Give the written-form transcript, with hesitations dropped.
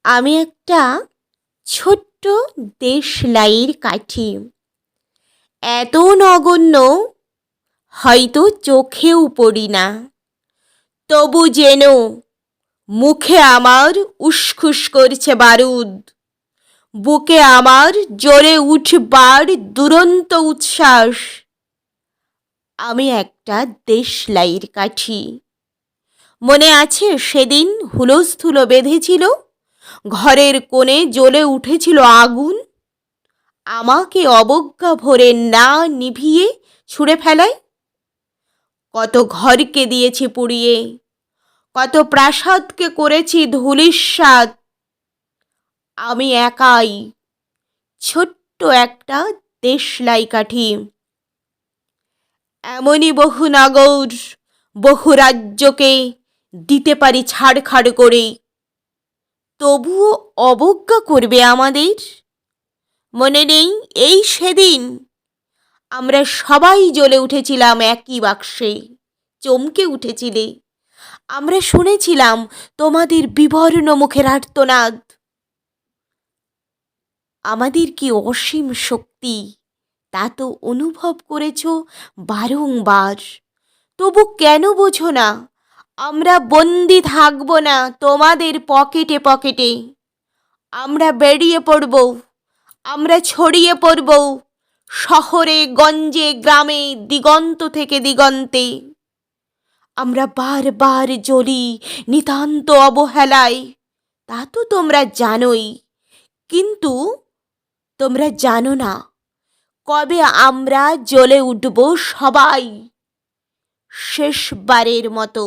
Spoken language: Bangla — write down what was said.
আমি একটা ছোট্ট দেশলাইয়ের কাঠি, এত নগণ্য হয়তো চোখেও পড়ি না, তবু যেন মুখে আমার উসখুস করছে বারুদ, বুকে আমার জ্বলে উঠবার দুরন্ত উচ্ছ্বাস। আমি একটা দেশলাইয়ের কাঠি। মনে আছে সেদিন হুলস্থুল বেঁধেছিল, ঘরের কোণে জ্বলে উঠেছিল আগুন, আমাকে অবজ্ঞা ভরে না নিভিয়ে ছুঁড়ে ফেলায়। কত ঘরকে দিয়েছি পুড়িয়ে, কত প্রাসাদকে করেছি ধূলিসাৎ। আমি একাই ছোট্ট একটা দেশলাই কাঠি। এমনই বহু নগর, বহু রাজ্যকে দিতে পারি ছাড়খাড় করে, তবুও অবজ্ঞা করবে আমাদের। মনে নেই এই সেদিন আমরা সবাই জ্বলে উঠেছিলাম একই বাক্সে, চমকে উঠেছিলে। আমরা শুনেছিলাম তোমাদের বিবর্ণ মুখের আর্তনাদ। আমাদের কি অসীম শক্তি, তা তো অনুভব করেছ বারংবার। তবু কেন বোঝো না আমরা বন্দি থাকব না তোমাদের পকেটে পকেটে। আমরা বেরিয়ে পড়ব, আমরা ছড়িয়ে পড়ব শহরে গঞ্জে গ্রামে দিগন্ত থেকে দিগন্তে। আমরা বারবার জ্বলি নিতান্ত অবহেলায়, তা তো তোমরা জানোই। কিন্তু তোমরা জানো না কবে আমরা জ্বলে উঠব সবাই শেষবারের মতো।